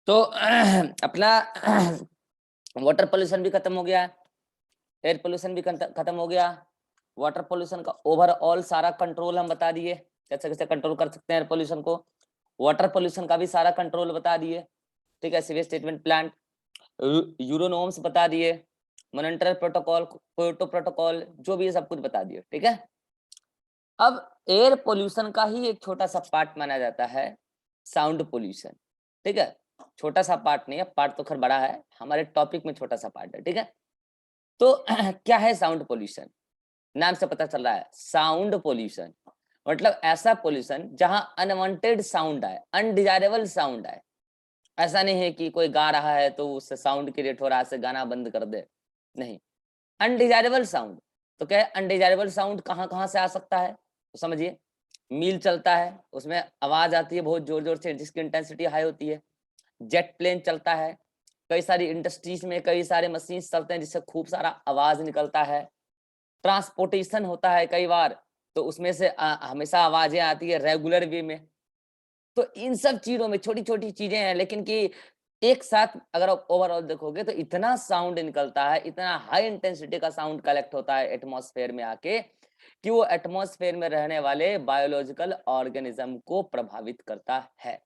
तो अपना water pollution भी खत्म हो गया, एयर पोल्यूशन भी खत्म हो गया। वाटर पोल्यूशन का ओवरऑल सारा कंट्रोल हम बता दिए, कैसे कैसे कंट्रोल कर सकते हैं एयर पोल्यूशन को। वाटर पोल्यूशन का भी सारा कंट्रोल बता दिए, ठीक है। Sewage treatment plant, euro norms बता दिए, मॉनिटर प्रोटोकॉल, क्योटो प्रोटोकॉल, जो भी है सब कुछ बता दिए, ठीक है। अब एयर पोल्यूशन का ही एक छोटा सा पार्ट माना जाता है साउंड पोल्यूशन, ठीक है। छोटा सा पार्ट नहीं है, पार्ट तो खैर बड़ा है, हमारे टॉपिक में छोटा सा पार्ट है, ठीक है। तो क्या है साउंड पोल्यूशन? नाम से पता चल रहा है, साउंड पोल्यूशन मतलब ऐसा पोल्यूशन जहां अनवांटेड साउंड आए, अनडिजायरेबल साउंड आए। ऐसा नहीं है कि कोई गा रहा है तो उससे साउंड क्रिएट हो रहा है, से गाना बंद कर दे, नहीं। अनडिजायरेबल साउंड, तो क्या है अनडिजायरेबल साउंड कहाँ कहाँ से आ सकता है? तो समझिए, मील चलता है, उसमें आवाज आती है बहुत जोर जोर से, जिसकी इंटेंसिटी हाई होती है। जेट प्लेन चलता है, कई सारी इंडस्ट्रीज में कई सारे मशीन चलते हैं जिससे खूब सारा आवाज निकलता है। ट्रांसपोर्टेशन होता है कई बार, तो उसमें से हमेशा आवाजें आती है रेगुलर वे में। तो इन सब चीजों में छोटी छोटी चीजें हैं, लेकिन कि एक साथ अगर आप ओवरऑल देखोगे तो इतना साउंड निकलता है, इतना हाई इंटेंसिटी का साउंड कलेक्ट होता है एटमॉस्फेयर में आके, कि वो एटमॉस्फेयर में रहने वाले बायोलॉजिकल ऑर्गेनिज्म को प्रभावित करता है।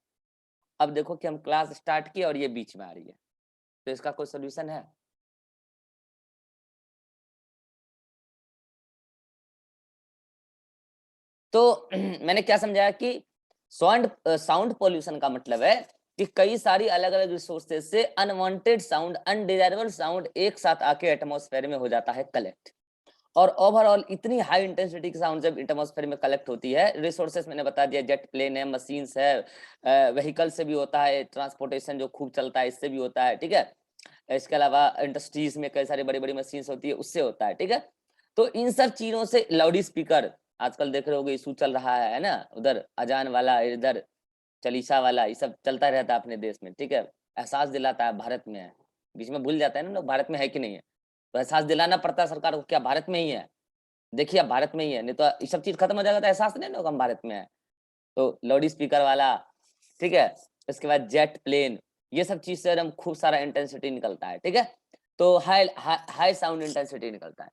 अब देखो कि हम क्लास स्टार्ट किए और ये बीच में आ रही है, तो इसका कोई सोल्यूशन है? तो मैंने क्या समझाया कि साउंड पॉल्यूशन का मतलब है कि कई सारी अलग अलग रिसोर्सेज से अनवांटेड साउंड, अनडिजायरेबल साउंड एक साथ आके एटमॉस्फेयर में हो जाता है कलेक्ट। और ओवरऑल इतनी हाई इंटेंसिटी की साउंड जब एटमॉस्फेयर में कलेक्ट होती है, रिसोर्सेज मैंने बता दिया, जेट प्लेन है, मशीन्स है, व्हीकल से भी होता है, ट्रांसपोर्टेशन जो खूब चलता है इससे भी होता है, ठीक है। इसके अलावा इंडस्ट्रीज में कई सारी बड़ी बड़ी मशीन्स होती है, उससे होता है, ठीक है। तो इन सब चीजों से लाउड स्पीकर, आजकल देख रहे होगे इशू चल रहा है ना, उधर अजान वाला, इधर चालीसा वाला, ये सब चलता रहता है अपने देश में, ठीक है। एहसास दिलाता है भारत में है, बीच में भूल जाता है ना लोग भारत में है कि नहीं है, तो एहसास दिलाना पड़ता है सरकार को, क्या भारत में ही है, देखिए अब भारत में ही है, नहीं तो ये सब चीज खत्म हो जाएगा तो एहसास नहीं होगा हम भारत में है। तो लाउड स्पीकर वाला, ठीक है। इसके बाद जेट प्लेन, ये सब चीज से एकदम खूब सारा इंटेंसिटी निकलता है, ठीक है। तो हाई हाई साउंड इंटेंसिटी निकलता है।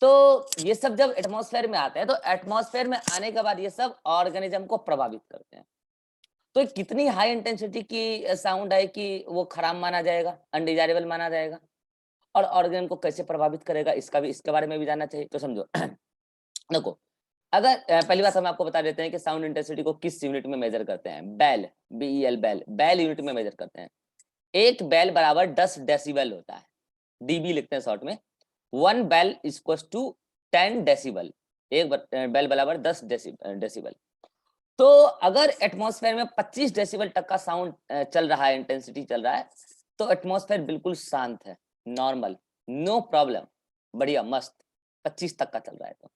तो ये सब जब एटमॉस्फेयर में आते हैं, तो एटमॉस्फेयर में आने के बाद ये सब ऑर्गेनिज्म को प्रभावित करते हैं। तो कितनी हाई इंटेंसिटी की साउंड है कि वो खराब माना जाएगा, अनडिजायरेबल माना जाएगा, और ऑर्गेनिज्म को कैसे प्रभावित करेगा, इसका भी, इसके बारे में भी जानना चाहिए। तो समझो देखो, अगर पहली बात हम आपको बता देते हैं कि साउंड इंटेंसिटी को किस यूनिट में मेजर करते हैं। Bel, BEL, bel, bel unit में मेजर करते हैं। एक बेल बराबर 10 डेसिबल होता है, डीबी लिखते हैं शॉर्ट में। 1 बेल इक्वल्स टू 10 डेसिबल, एक बेल बराबर 10 डेसिबल। तो अगर एटमॉस्फेयर में 25 डेसिबल तक का साउंड चल रहा है, इंटेंसिटी चल रहा है, तो एटमॉस्फेयर बिल्कुल शांत है, नॉर्मल, नो प्रॉब्लम, बढ़िया मस्त, 25 तक का चल रहा है तो।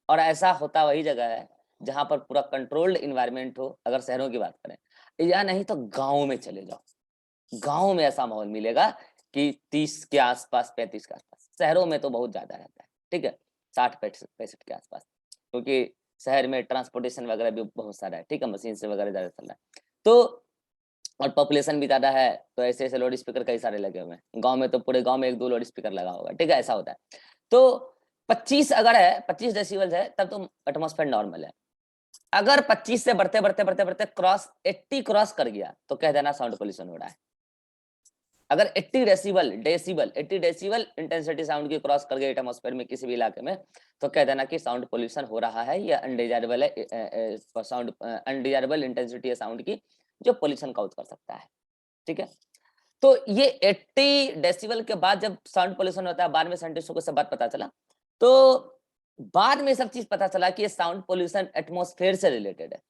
और ऐसा होता वही जगह है जहां पर पूरा कंट्रोल्ड इन्वायरमेंट हो, अगर शहरों की बात करें, या नहीं तो गाँव में चले जाओ, गाँव में ऐसा माहौल मिलेगा कि 30 के आसपास, 35 के आसपास। शहरों में तो बहुत ज्यादा रहता है, ठीक है, 60-65 के आसपास, क्योंकि शहर में ट्रांसपोर्टेशन वगैरह भी बहुत सारा है, ठीक है, मशीन से वगैरह ज्यादा चल रहा है। तो और पॉपुलेशन भी ज्यादा है, तो ऐसे ऐसे लाउड स्पीकर कई सारे लगे हुए हैं। गाँव में तो पूरे गाँव में 1-2 लाउड स्पीकर लगा होगा, ठीक है, ऐसा होता है। तो 25 अगर है, 25 डेसिबल है, तब तो एटमॉस्फेयर नॉर्मल है। अगर 25 से बढ़ते बढ़ते बढ़ते बढ़ते क्रॉस 80 क्रॉस कर गया, तो कह देना साउंड पोल्यूशन हो रहा है। अगर 80 डेसिबल इंटेंसिटी साउंड की क्रॉस कर गई एटमॉस्फेयर में किसी भी इलाके में, तो कह देना कि साउंड पोल्यूशन हो रहा है, या अनडिजायरेबल है, साउंड अनडिजायरेबल इंटेंसिटी है साउंड की, जो पोल्यूशन काउज कर सकता है, ठीक है। तो ये 80 डेसिबल के बाद जब साउंड पोल्यूशन होता है, बाद में साइंटिस्टों को सब बात पता चला, तो बाद में सब चीज पता चला कि ये साउंड पोल्यूशन एटमॉस्फेयर से रिलेटेड है।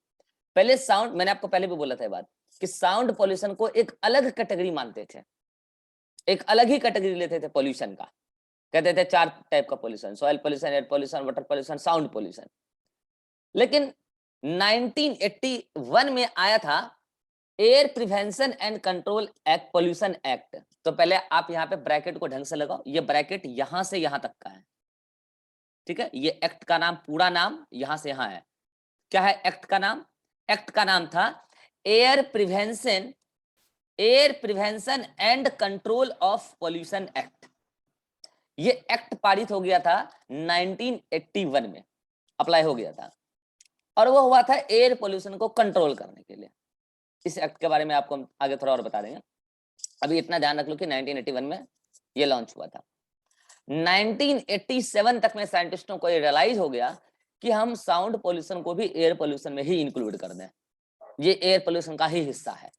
पहले साउंड, मैंने आपको पहले भी बोला था ये बात, कि साउंड पोल्यूशन को एक अलग कैटेगरी मानते थे, एक अलग ही कैटेगरी लेते थे पोल्यूशन का, कहते थे 4 टाइप का pollution, soil pollution, air pollution, water pollution, sound pollution. लेकिन 1981 में आया था air prevention and control act, pollution act. तो पहले आप यहाँ पे ब्रैकेट को ढंग से लगाओ, ये ब्रैकेट यहां से यहां तक का है, ठीक है। ये एक्ट का नाम, पूरा नाम यहां से यहां है। क्या है एक्ट का नाम? एक्ट का नाम था air prevention and control of pollution act. ये एक्ट पारित हो गया था 1981 में, अप्लाई हो गया था, और वो हुआ था एयर पोल्यूशन को कंट्रोल करने के लिए। इस एक्ट के बारे में आपको हम आगे थोड़ा और बता देंगे, अभी इतना ध्यान रख लो कि 1981 में ये लॉन्च हुआ था। 1987 तक में साइंटिस्टों को ये रियलाइज हो गया कि हम साउंड पोल्यूशन को भी एयर पोल्यूशन में ही इंक्लूड कर दें, ये एयर पोल्यूशन का ही हिस्सा है।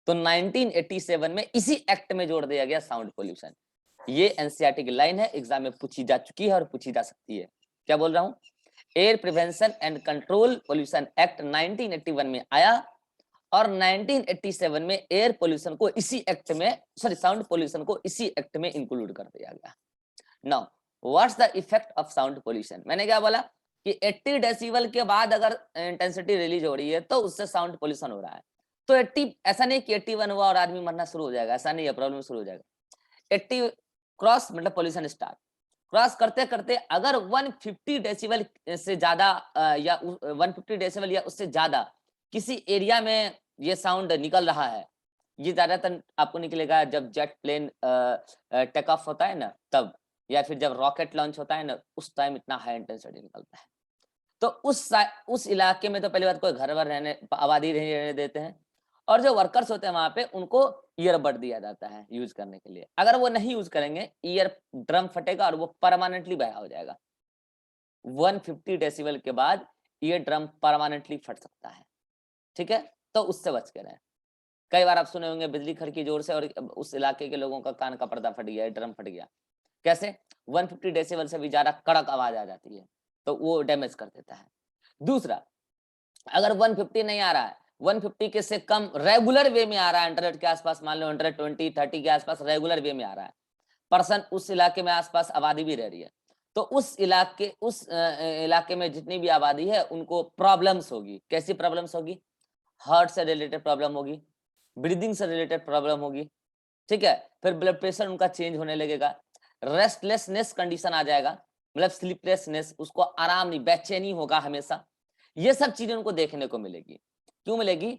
तो 1987 में इसी एक्ट में जोड़ दिया गया साउंड पोल्यूशन। ये एनसीईआरटी की लाइन है, एग्जाम में पूछी जा चुकी है और पूछी जा सकती है। क्या बोल रहा हूं? Air prevention and control pollution act 1981 में आया और 1987 में एयर पोल्यूशन को इसी एक्ट में, सॉरी साउंड पोल्यूशन को इसी एक्ट में इंक्लूड कर दिया गया। Now what's the effect of sound pollution? मैंने क्या बोला कि 80 डेसिबल के बाद अगर इंटेंसिटी रिलीज हो रही है तो उससे साउंड पोल्यूशन हो रहा है। तो 80, ऐसा नहीं कि 81 हुआ और आदमी मरना शुरू हो जाएगा, ऐसा नहीं है, प्रॉब्लम शुरू हो जाएगा। 80 क्रॉस मतलब पोल्यूशन स्टार्ट, क्रॉस करते करते अगर 150 डेसिबल से ज्यादा या 150 डेसिबल या उससे ज्यादा किसी एरिया में ये साउंड निकल रहा है, ये ज्यादातर आपको निकलेगा जब जेट प्लेन टेक ऑफ होता है ना तब, या फिर जब रॉकेट लॉन्च होता है ना उस टाइम इतना हाई इंटेंसिटी निकलता है। तो उस इलाके में तो पहली बात कोई घर वर रहने, आबादी नहीं रहने देते हैं, और जो वर्कर्स होते हैं वहां पे उनको ईयरबड दिया जाता है यूज करने के लिए। अगर वो नहीं यूज करेंगे ईयर ड्रम फटेगा और वो परमानेंटली बया हो जाएगा। 150 डेसिबल के बाद ईयर ड्रम परमानेंटली फट सकता है, ठीक है, तो उससे बच के रहें। कई बार आप सुने होंगे बिजली खड़की जोर से और उस इलाके के लोगों का कान का पर्दा फट गया, ड्रम फट गया। कैसे? 150 डेसिबल से भी ज्यादा कड़क आवाज आ जाती है तो वो डैमेज कर देता है। दूसरा, अगर 150 नहीं आ रहा है, 150 के से कम रेगुलर वे में आ रहा है, 100 के आसपास, मान लो 120 30 के आसपास रेगुलर वे में आ रहा है, पर्सन उस इलाके में आसपास आबादी भी रह रही है, तो उस इलाके में जितनी भी आबादी है उनको प्रॉब्लम्स होगी। कैसी प्रॉब्लम्स होगी? हार्ट से रिलेटेड प्रॉब्लम होगी, ब्रीदिंग से रिलेटेड प्रॉब्लम होगी, ठीक है, फिर ब्लड प्रेशर उनका चेंज होने लगेगा, रेस्टलेसनेस कंडीशन आ जाएगा, मतलब स्लीपलेसनेस, उसको आराम नहीं, बेचैनी होगा हमेशा। ये सब चीजें उनको देखने को मिलेगी। क्यों मिलेगी?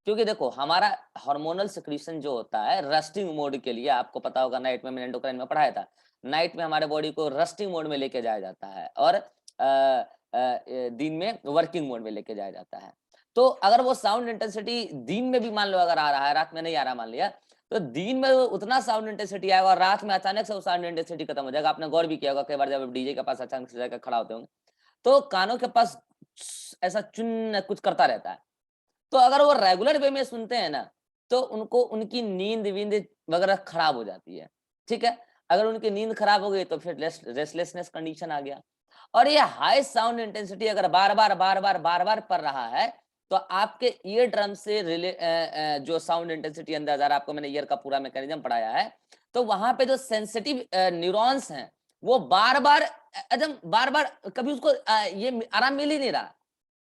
क्योंकि देखो हमारा हार्मोनल सिक्रीशन जो होता है रस्टिंग मोड के लिए, आपको पता होगा नाइट में मैंने एंडोक्राइन में पढ़ाया था, नाइट में हमारे बॉडी को रस्टिंग मोड में लेके जाया जाता है और दिन में वर्किंग मोड में लेके जाया जाता है। तो अगर वो साउंड इंटेंसिटी दिन में भी मान लो अगर आ रहा है, रात में नहीं आ रहा मान लिया, तो दिन में उतना साउंड इंटेंसिटी आएगा और रात में अचानक से वो साउंड इंटेंसिटी खत्म हो जाएगा। आपने गौर भी किया होगा कई बार जब डीजे के पास अचानक से जाकर खड़ा होते होंगे तो कानों के पास ऐसा चुन कुछ करता रहता है। तो अगर वो रेगुलर वे में सुनते हैं ना तो उनको उनकी नींद वींद वगैरह खराब हो जाती है, ठीक है। अगर उनकी नींद खराब हो गई तो फिर रेस्टलेसनेस कंडीशन आ गया। और ये हाई साउंड इंटेंसिटी अगर बार बार पड़ रहा है तो आपके ईयर ड्रम से जो साउंड इंटेंसिटी अंदर जा रहा है, आपको मैंने ईयर का पूरा मैकेनिज्म पढ़ाया है, तो वहां पे जो सेंसिटिव न्यूरॉन्स हैं वो बार बार कभी उसको ये आराम मिल ही नहीं रहा,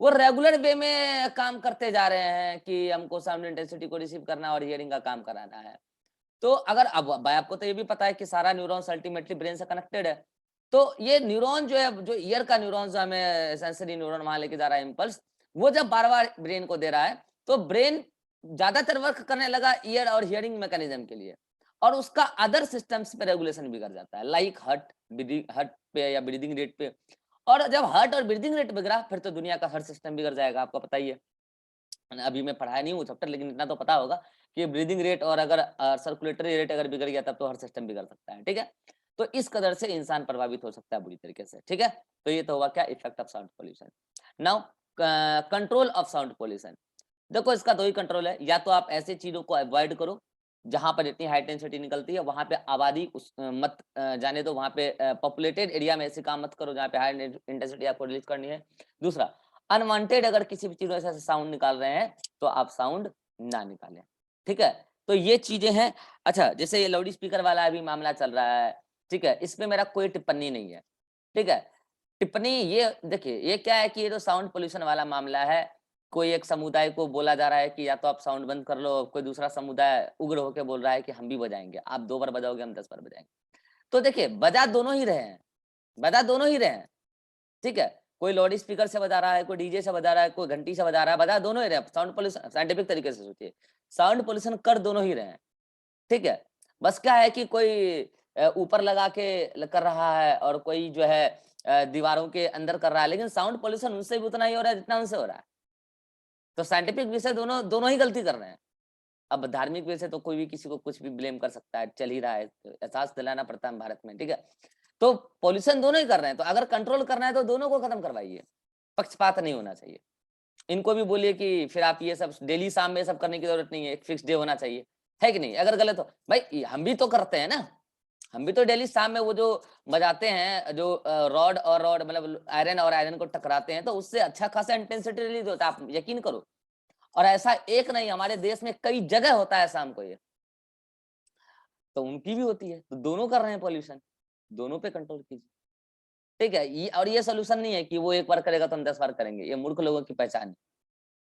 वो रेगुलर वे में काम करते जा रहे हैं कि हमको साउंड इंटेंसिटी को रिसीव करना और हियरिंग का काम कराना है। तो अगर अब भाई आपको तो ये भी पता है कि सारा न्यूरॉन्स अल्टीमेटली ब्रेन से कनेक्टेड है, तो ये न्यूरॉन जो है, जो ईयर का न्यूरॉन जो हमें सेंसरी न्यूरॉन वहां लेके जा रहा है इम्पल्स, वो जब बार बार ब्रेन को दे रहा है तो ब्रेन ज्यादातर वर्क करने लगा ईयर और हियरिंग मैकेनिज्म के लिए, और उसका अदर सिस्टम्स पे रेगुलेशन बिगड़ जाता है, लाइक हार्ट पे या ब्रीदिंग रेट पे। और जब हार्ट और ब्रीदिंग रेट बिगड़ा फिर तो दुनिया का हर सिस्टम बिगड़ जाएगा, आपको पता ही है। अभी मैं पढ़ाया नहीं हूँ चैप्टर, लेकिन इतना तो पता होगा कि ब्रीदिंग रेट और अगर सर्कुलेटरी रेट अगर बिगड़ गया तब तो हर सिस्टम बिगड़ सकता है, ठीक है। तो इस कदर से इंसान प्रभावित हो सकता है बुरी तरीके से, ठीक है। तो ये तो हुआ क्या, effect of sound pollution. Now control of sound pollution. देखो इसका दो ही कंट्रोल है, या तो आप ऐसे चीजों को अवॉइड करो जहां पर इतनी हाई डेंसिटी निकलती है, वहां पे आबादी मत जाने दो, वहां पे पॉपुलेटेड एरिया में ऐसे काम मत करो जहाँ पे हाई इंटेंसिटी आपको रिलीज करनी है। दूसरा, अनवांटेड अगर किसी भी चीजों से साउंड निकाल रहे हैं तो आप साउंड ना निकालें, ठीक है। तो ये चीजें हैं। अच्छा, जैसे ये लाउड स्पीकर वाला अभी मामला चल रहा है, ठीक है, इसमें मेरा कोई टिप्पणी नहीं है, ठीक है। टिप्पणी ये देखिए, ये क्या है कि ये तो साउंड पोल्यूशन वाला मामला है, कोई एक समुदाय को बोला जा रहा है कि या तो आप साउंड बंद कर लो, कोई दूसरा समुदाय उग्र होकर बोल रहा है कि हम भी बजाएंगे, आप 2 बार बजाओगे हम 10 बार बजाएंगे। तो देखिए बजा दोनों ही रहे हैं, बजा दोनों ही रहे हैं, ठीक है। कोई लाउड स्पीकर से बजा रहा है, कोई डीजे से बजा रहा है, कोई घंटी से बजा रहा है, बजा दोनों ही रहे हैं। साउंड पोल्यूशन साइंटिफिक तरीके से सोचिए, साउंड पोल्यूशन कर दोनों ही रहे हैं, ठीक है। बस क्या है कि कोई ऊपर लगा के कर रहा है और कोई जो है दीवारों के अंदर कर रहा है, लेकिन साउंड पोल्यूशन उनसे भी उतना ही हो रहा है जितना उनसे हो रहा है। तो साइंटिफिक विषय दोनों दोनों ही गलती कर रहे हैं। अब धार्मिक वजह से तो कोई भी किसी को कुछ भी ब्लेम कर सकता है, चल ही रहा है, एहसास दिलाना पड़ता है भारत में, ठीक है। तो पॉल्यूशन दोनों ही कर रहे हैं, तो अगर कंट्रोल करना है तो दोनों को खत्म करवाइए, पक्षपात नहीं होना चाहिए। इनको भी बोलिए कि फिर आप ये सब डेली शाम में सब करने की जरूरत नहीं है, एक फिक्स डे होना चाहिए, है कि नहीं। अगर गलत हो भाई, हम भी तो करते हैं ना, हम भी तो डेली शाम में वो जो बजाते हैं, जो रॉड और रॉड मतलब आयरन और आयरन को टकराते हैं, तो उससे अच्छा खासा इंटेंसिटी रिलीज होता है, आप यकीन करो। और ऐसा एक नहीं, हमारे देश में कई जगह होता है शाम को ये, तो उनकी भी होती है, तो दोनों कर रहे हैं पॉल्यूशन, दोनों पे कंट्रोल कीजिए, ठीक है। ये और ये सोल्यूशन नहीं है कि वो एक बार करेगा तो हम 10 बार करेंगे, ये मूर्ख लोगों की पहचान है,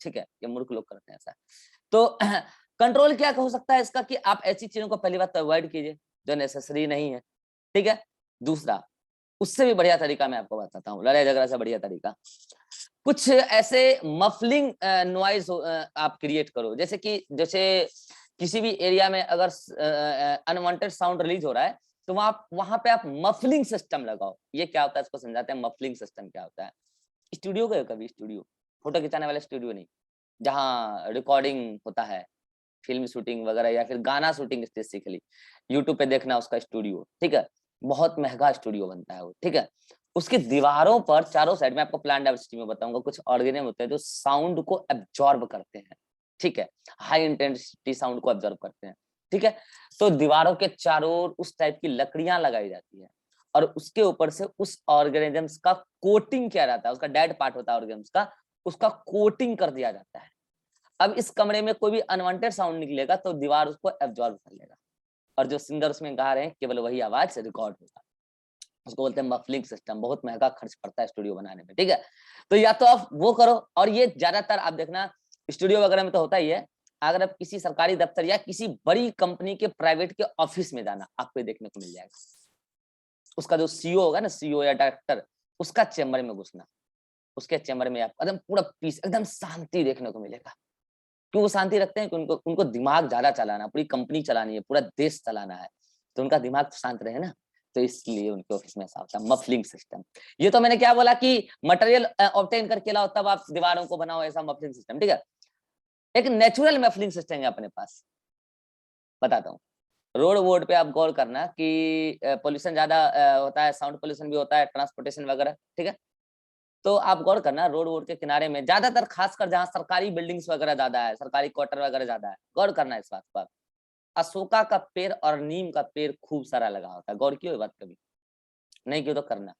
ठीक है, ये मूर्ख लोग करते हैं ऐसा। तो कंट्रोल क्या हो सकता है इसका, कि आप ऐसी चीजों को पहली बात तो अवॉइड कीजिए जो नेसेसरी नहीं है, ठीक है। दूसरा, उससे भी बढ़िया तरीका मैं आपको बताता हूँ, लड़ाई झगड़ा से बढ़िया तरीका, कुछ ऐसे मफलिंग नॉइज आप क्रिएट करो, जैसे किसी भी एरिया में अगर अनवांटेड साउंड रिलीज हो रहा है, तो वहां पे आप मफलिंग सिस्टम लगाओ। ये क्या होता है इसको समझाते हैं, मफलिंग सिस्टम क्या होता है। स्टूडियो गए कभी, स्टूडियो फोटो खिंचाने वाला स्टूडियो नहीं, जहाँ रिकॉर्डिंग होता है, फिल्म शूटिंग वगैरह या फिर गाना शूटिंग स्पेसिफिकली, यूट्यूब पे देखना उसका स्टूडियो, ठीक है, बहुत महंगा स्टूडियो बनता है वो, ठीक है। उसकी दीवारों पर चारों साइड में, आपको प्लान डायवर्सिटी में बताऊंगा, कुछ ऑर्गेनिज्म होते हैं जो साउंड को एब्जॉर्ब करते हैं, ठीक है, हाई इंटेंसिटी साउंड को एब्जॉर्ब करते हैं, ठीक है। तो दीवारों के चारों ओर उस टाइप की लकड़ियां लगाई जाती है, और उसके ऊपर से उस ऑर्गेनिजम्स का कोटिंग किया जाता है, उसका डेड पार्ट होता है ऑर्गेनिजम्स का, उसका कोटिंग कर दिया जाता है। अब इस कमरे में कोई भी अनवांटेड साउंड निकलेगा तो दीवार उसको एब्जॉर्ब कर लेगा, और जो सिंगर उसमें गा रहे हैं केवल वही आवाज रिकॉर्ड होगा। उसको बोलते हैं मफलिंग सिस्टम, बहुत महंगा खर्च पड़ता है स्टूडियो बनाने में, ठीक है। तो या तो आप वो करो, और ये ज्यादातर आप देखना स्टूडियो वगैरह में तो होता ही है। अगर आप किसी सरकारी दफ्तर या किसी बड़ी कंपनी के प्राइवेट के ऑफिस में जाना, आपको देखने को मिल जाएगा, उसका जो सीईओ होगा ना, सीईओ या डायरेक्टर, उसका चेम्बर में घुसना, उसके चेम्बर में आप एकदम पूरा पीस, एकदम शांति देखने को मिलेगा। क्यों वो शांति रखते हैं कि उनको दिमाग ज्यादा चलाना, पूरी कंपनी चलानी है, पूरा देश चलाना है, तो उनका दिमाग तो शांत रहे ना, तो इसलिए उनके ऑफिस में ऐसा होता है मफलिंग सिस्टम। ये तो मैंने क्या बोला कि मटेरियल ऑब्टेन करके लाओ तब आप दीवारों को बनाओ, ऐसा मफलिंग सिस्टम, ठीक है। एक नेचुरल मफलिंग सिस्टम है अपने पास, बताता हूँ। रोड वोड पे आप गौर करना कि पोल्यूशन ज्यादा होता है, साउंड पोल्यूशन भी होता है, ट्रांसपोर्टेशन वगैरह, ठीक है। तो आप गौर करना, रोड वोड के किनारे में ज्यादातर, खासकर जहाँ सरकारी बिल्डिंग्स वगैरह ज्यादा है, सरकारी क्वार्टर वगैरह ज्यादा है, गौर करना इस बात पर, अशोका का पेड़ और नीम का पेड़ खूब सारा लगा होता है। गौर किया ये बात कभी? नहीं क्यों तो करना।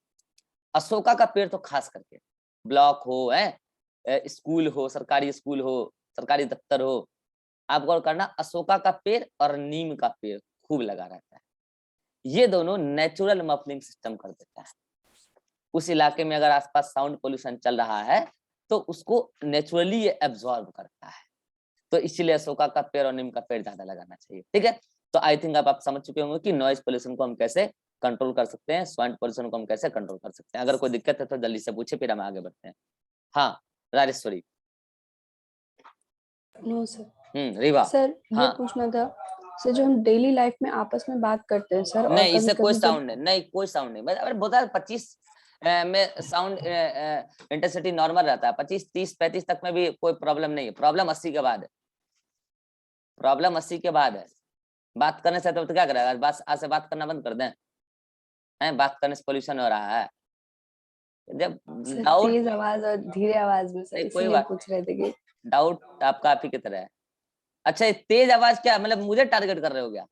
अशोका का पेड़ तो खास करके, ब्लॉक हो, स्कूल हो, सरकारी स्कूल हो, सरकारी दफ्तर हो, आप गौर करना, अशोका का पेड़ और नीम का पेड़ खूब लगा रहता है। ये दोनों नेचुरल मफलिंग सिस्टम कर देता है। उस इलाके में अगर आसपास साउंड पोल्यूशन चल रहा है तो उसको नेचुरली ये एब्जॉर्ब करता है, तो इसीलिए अशोका का पेड़ और नीम का पेड़ ज्यादा लगाना चाहिए, ठीक है। तो आई थिंक आप समझ चुके होंगे कि नॉइज पोल्यूशन को हम कैसे कंट्रोल कर सकते हैं, साउंड पोल्यूशन को हम कैसे कंट्रोल कर सकते हैं। अगर कोई दिक्कत है तो जल्दी से पूछे, फिर हम आगे बढ़ते हैं। हाँ Rajeshwari. No sir. Riva. Sir ये हाँ पूछना था सर, जो हम डेली लाइफ में आपस में बात करते हैं सर, और नहीं, कभी इससे कोई कभी जब साउंड नहीं, कोई साउंड नहीं। अरे बोला 25 में साउंड इंटेंसिटी नॉर्मल रहता है, 25 30 35 तक में भी कोई प्रॉब्लम नहीं है। प्रॉब्लम 80 के बाद है, प्रॉब्लम 80 के बाद है। बात करने से तो क्या करेगा, बस आज से बात करना बंद कर दें, हैं? बात करने से पोल्यूशन हो रहा है। जब सर डाउट, तेज आवाज और धीरे आवाज में सर, नहीं कोई इसीलिए बात, पूछ रहे थे कि डाउट आपका आप ही की तरह है। अच्छा ये तेज आवाज क्या मतलब मुझे टारगेट कर रहे हो क्या?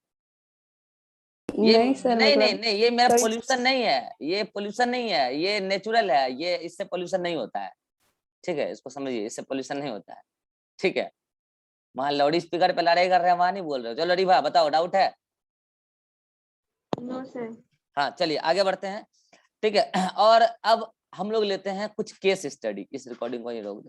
ये नहीं सर, नहीं नहीं मतलब नहीं, ये मेरा कभी पोल्यूशन नहीं है, ये पोल्यूशन नहीं है, ये नेचुरल है, ये इससे पोल्यूशन नहीं होता है, ठीक है। इसको समझिए, इससे पोल्यूशन नहीं होता है, ठीक है। वहां लाउड स्पीकर पे लड़ाई कर रहे हैं, वहां नहीं बोल रहे हो। चलो रीवा बताओ, डाउट है? No sir. हाँ चलिए आगे बढ़ते हैं, ठीक है। और अब हम लोग लेते हैं कुछ केस स्टडी। इस रिकॉर्डिंग को ही रोक दें।